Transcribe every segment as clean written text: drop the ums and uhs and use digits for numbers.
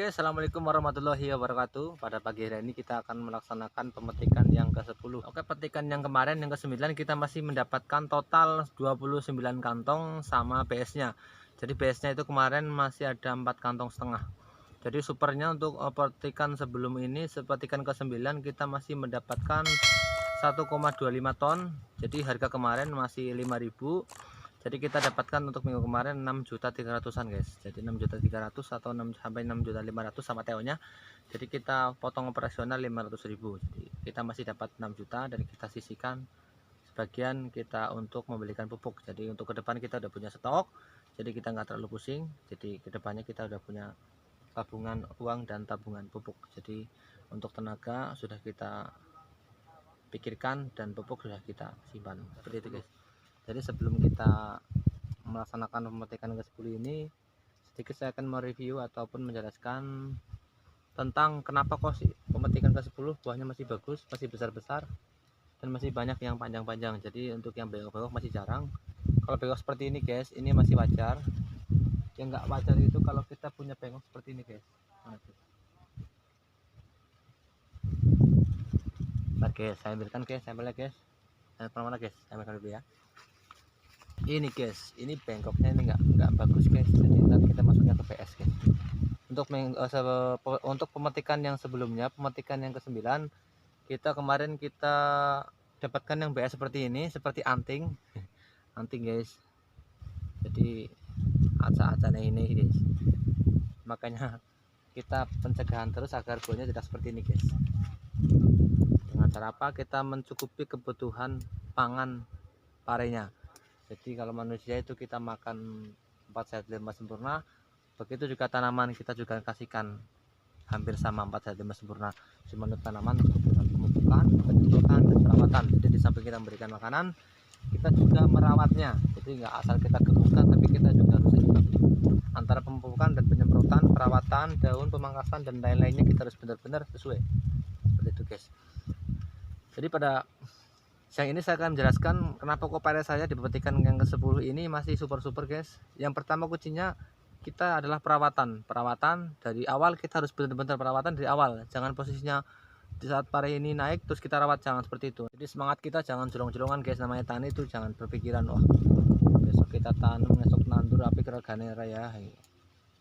Oke, assalamualaikum warahmatullahi wabarakatuh. Pada pagi hari ini kita akan melaksanakan pemetikan yang ke-10. Oke, petikan yang kemarin yang ke-9 kita masih mendapatkan total 29 kantong sama BS-nya. Jadi BS-nya itu kemarin masih ada 4 kantong setengah. Jadi supernya untuk petikan sebelum ini, petikan ke-9 kita masih mendapatkan 1,25 ton. Jadi harga kemarin masih 5.000. Jadi kita dapatkan untuk minggu kemarin 6.300-an guys. Jadi 6.300 atau 6 sampai 6.500 sama TO-nya. Jadi kita potong operasional 500.000. Jadi kita masih dapat 6 juta dan kita sisihkan sebagian kita untuk membelikan pupuk. Jadi untuk ke depan kita udah punya stok. Jadi kita nggak terlalu pusing. Jadi kedepannya kita udah punya tabungan uang dan tabungan pupuk. Jadi untuk tenaga sudah kita pikirkan dan pupuk sudah kita simpan. Seperti itu guys. Jadi sebelum kita melaksanakan pemetikan ke-10 ini, sedikit saya akan mereview ataupun menjelaskan tentang kenapa kok sih pemetikan ke-10 buahnya masih bagus, masih besar-besar, dan masih banyak yang panjang-panjang. Jadi untuk yang bengkok-bengkok masih jarang. Kalau bengkok seperti ini guys, ini masih wajar. Yang nggak wajar itu kalau kita punya bengkok seperti ini guys. Bentar guys, saya ambilkan guys, sampelnya guys. Mana guys, saya ambilkan dulu ya. Ini guys, ini bengkoknya ini nggak bagus guys. Jadi ntar kita masuknya ke PS guys. Untuk pemetikan yang sebelumnya, pemetikan yang ke-9, kita kemarin kita dapatkan yang BS seperti ini, seperti anting anting guys. Jadi acak-acaknya ini guys, makanya kita pencegahan terus agar buahnya tidak seperti ini guys. Dengan cara apa? Kita mencukupi kebutuhan pangan parenya. Jadi kalau manusia itu kita makan 4 sehat 5 sempurna, begitu juga tanaman kita juga kasihkan hampir sama 4 sehat 5 sempurna. Cuma untuk tanaman dengan pemupukan, penyemprotan, dan perawatan. Jadi di samping kita memberikan makanan, kita juga merawatnya. Jadi nggak asal kita gemukkan, tapi kita juga harus seimbang antara pemupukan dan penyemprotan, perawatan, daun, pemangkasan, dan lain-lainnya kita harus benar-benar sesuai. Seperti itu guys. Jadi pada siang ini saya akan menjelaskan kenapa kok pare saya di pemetikan yang ke-10 ini masih super guys. Yang pertama kuncinya kita adalah perawatan dari awal. Kita harus benar-benar perawatan dari awal. Jangan posisinya di saat pare ini naik terus kita rawat, jangan seperti itu. Jadi semangat kita jangan jorong-jorongan guys. Namanya tani itu jangan berpikiran wah besok kita tanam besok nandur api keregane raya.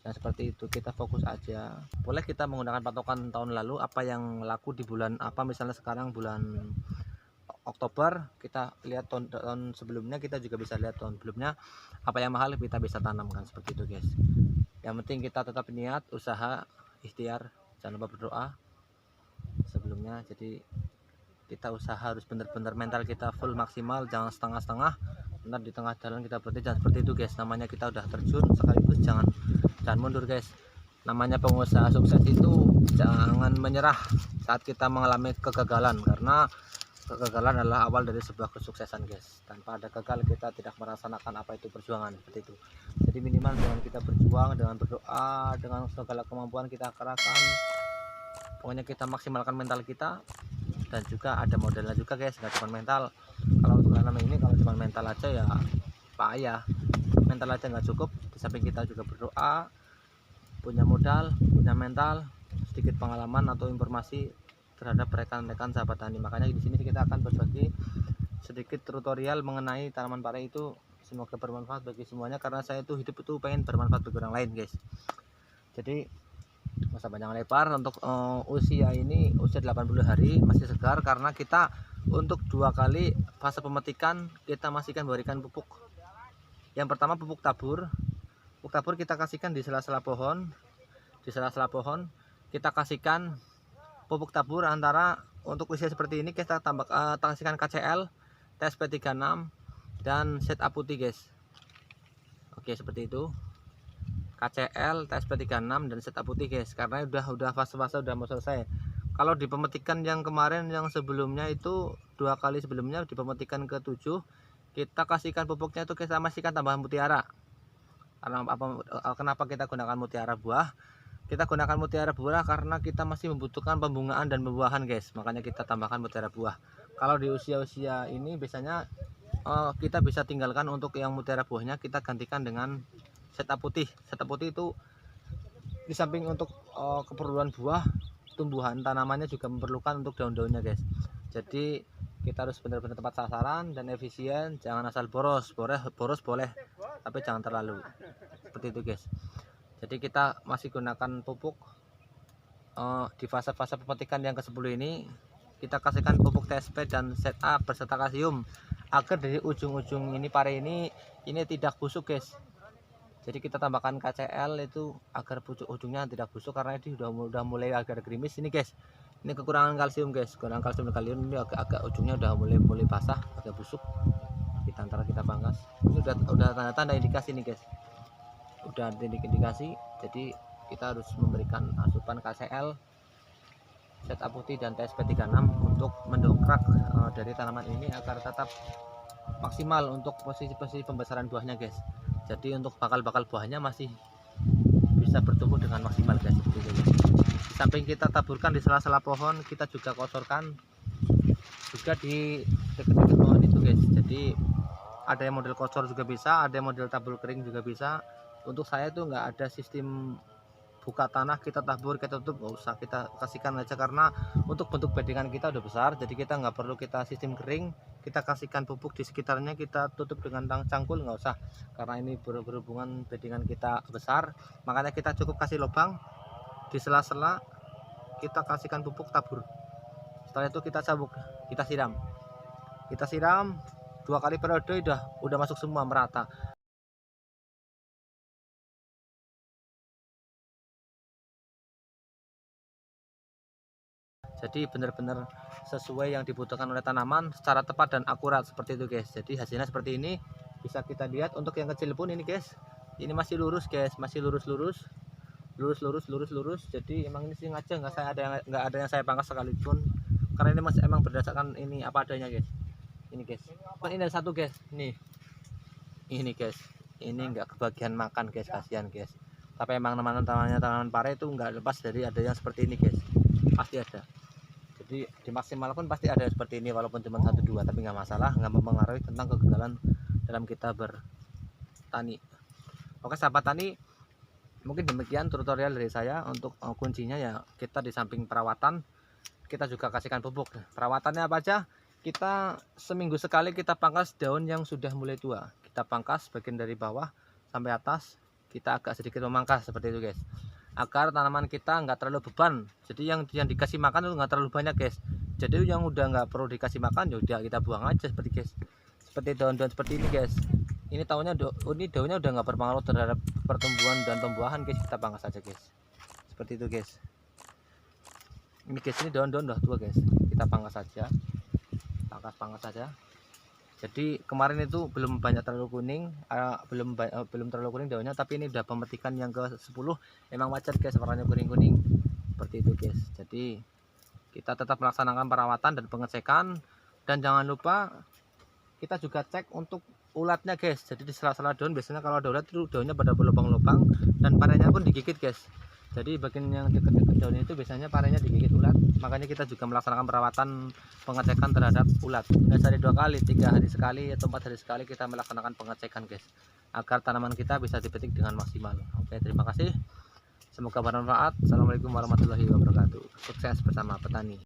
Yang seperti itu, kita fokus aja. Boleh kita menggunakan patokan tahun lalu apa yang laku di bulan apa, misalnya sekarang bulan Oktober, kita lihat tahun sebelumnya, kita juga bisa lihat tahun sebelumnya apa yang mahal kita bisa tanamkan. Seperti itu guys. Yang penting kita tetap niat, usaha, ikhtiar, jangan lupa berdoa sebelumnya. Jadi kita usaha harus benar-benar mental kita full maksimal, jangan setengah-setengah. Benar di tengah jalan kita berhenti, jangan seperti itu guys. Namanya kita udah terjun sekaligus jangan mundur guys. Namanya pengusaha sukses itu jangan menyerah saat kita mengalami kegagalan, karena kegagalan adalah awal dari sebuah kesuksesan guys. Tanpa ada gagal kita tidak merasakan apa itu perjuangan. Seperti itu. Jadi minimal dengan kita berjuang, dengan berdoa, dengan segala kemampuan kita kerahkan, pokoknya kita maksimalkan mental kita. Dan juga ada modalnya juga guys, nggak cuma mental. Kalau untuk nanam ini kalau cuma mental aja ya payah. Mental aja nggak cukup, di samping kita juga berdoa, punya modal, punya mental, sedikit pengalaman atau informasi terhadap rekan-rekan sahabat tani. Makanya di sini kita akan berbagi sedikit tutorial mengenai tanaman pare itu. Semoga bermanfaat bagi semuanya, karena saya itu hidup itu pengen bermanfaat bagi orang lain guys. Jadi masa panjang lebar. Untuk usia ini usia 80 hari masih segar, karena kita untuk 2 kali fase pemetikan kita masih akan berikan pupuk. Yang pertama pupuk tabur. Pupuk tabur kita kasihkan di sela-sela pohon. Di sela-sela pohon kita kasihkan pupuk tabur. Antara untuk usia seperti ini kita kasihkan KCL, TSP36, dan set A putih guys. Oke, seperti itu. KCL, TSP36, dan set A putih guys, karena udah fase-fase udah mau selesai. Kalau di pemetikan yang kemarin yang sebelumnya itu 2 kali sebelumnya, di pemetikan ke-7 kita kasihkan pupuknya itu kita masihkan tambahan mutiara. Karena kenapa kita gunakan mutiara buah? Kita gunakan mutiara buah karena kita masih membutuhkan pembungaan dan pembuahan guys. Makanya kita tambahkan mutiara buah. Kalau di usia-usia ini biasanya kita bisa tinggalkan untuk yang mutiara buahnya, kita gantikan dengan set A putih. Set A putih itu Di samping untuk keperluan buah, tumbuhan tanamannya juga memerlukan untuk daun-daunnya guys. Jadi kita harus benar-benar tepat sasaran dan efisien, jangan asal boros boleh tapi jangan terlalu, seperti itu guys. Jadi kita masih gunakan pupuk di fase-fase pemetikan yang ke-10 ini. Kita kasihkan pupuk TSP dan setup beserta kasium agar dari ujung-ujung ini pare ini tidak busuk guys. Jadi kita tambahkan KCl itu agar pucuk ujungnya tidak busuk, karena ini udah mulai agak gerimis ini guys. Ini kekurangan kalsium guys, kekurangan kalsium dan kalium ini agak ujungnya udah mulai basah, agak busuk. Kita antara kita pangkas. Ini udah tanda-tanda indikasi nih guys. Udah ada indikasi, jadi kita harus memberikan asupan KCl, setup putih dan TSP 36 untuk mendongkrak dari tanaman ini agar tetap maksimal untuk posisi pembesaran buahnya guys. Jadi untuk bakal buahnya masih bisa bertumbuh dengan maksimal guys, seperti itu guys. Di samping kita taburkan di sela-sela pohon, kita juga kosorkan juga di dekat-dekat pohon itu guys. Jadi ada yang model kosor juga bisa, ada yang model tabur kering juga bisa. Untuk saya itu nggak ada sistem buka tanah kita tabur kita tutup, nggak usah, kita kasihkan aja, karena untuk bentuk bedengan kita udah besar, jadi kita nggak perlu kita sistem kering. Kita kasihkan pupuk di sekitarnya, kita tutup dengan cangkul, nggak usah, karena ini berhubungan bedengan kita besar, makanya kita cukup kasih lubang di sela-sela, kita kasihkan pupuk tabur. Setelah itu kita sabuk, kita siram 2 kali periode, udah masuk semua merata. Jadi benar-benar sesuai yang dibutuhkan oleh tanaman secara tepat dan akurat, seperti itu guys. Jadi hasilnya seperti ini, bisa kita lihat. Untuk yang kecil pun ini guys, ini masih lurus guys, masih lurus. Jadi emang ini sengaja nggak ada yang saya pangkas sekalipun, karena ini masih emang berdasarkan ini apa adanya guys. Ini guys, ini ada satu guys, ini guys, ini nggak kebagian makan guys, kasihan guys. Tapi emang tanaman pare itu nggak lepas dari ada yang seperti ini guys, pasti ada. Jadi di maksimal pun pasti ada seperti ini, walaupun cuma 1-2, tapi nggak masalah, nggak mempengaruhi tentang kegagalan dalam kita bertani. Oke sahabat tani, mungkin demikian tutorial dari saya. Untuk kuncinya ya, kita di samping perawatan, kita juga kasihkan pupuk. Perawatannya apa aja? Kita seminggu sekali kita pangkas daun yang sudah mulai tua, kita pangkas bagian dari bawah sampai atas, kita agak sedikit memangkas seperti itu guys, agar tanaman kita nggak terlalu beban. Jadi yang dikasih makan itu nggak terlalu banyak guys. Jadi yang udah nggak perlu dikasih makan ya udah kita buang aja, seperti daun-daun seperti ini guys. Ini daunnya udah nggak berpengaruh terhadap pertumbuhan dan pembuahan guys, kita pangkas aja guys, seperti itu guys. Ini guys, ini daun-daun udah tua guys, kita pangkas saja, pangkas saja. Jadi kemarin itu belum banyak terlalu kuning, belum terlalu kuning daunnya, tapi ini udah pemetikan yang ke-10, emang wajar guys warnanya kuning-kuning seperti itu guys. Jadi kita tetap melaksanakan perawatan dan pengecekan, dan jangan lupa kita juga cek untuk ulatnya guys. Jadi di sela-sela daun biasanya kalau ada ulat itu daunnya pada berlubang-lubang dan parenya pun digigit guys. Jadi bagian yang dekat-dekat daun itu biasanya parenya digigit ulat, makanya kita juga melaksanakan perawatan pengecekan terhadap ulat. Nggak sehari 2 kali, 3 hari sekali atau 4 hari sekali kita melaksanakan pengecekan guys, agar tanaman kita bisa dipetik dengan maksimal. Oke, terima kasih, semoga bermanfaat. Assalamualaikum warahmatullahi wabarakatuh. Sukses bersama petani.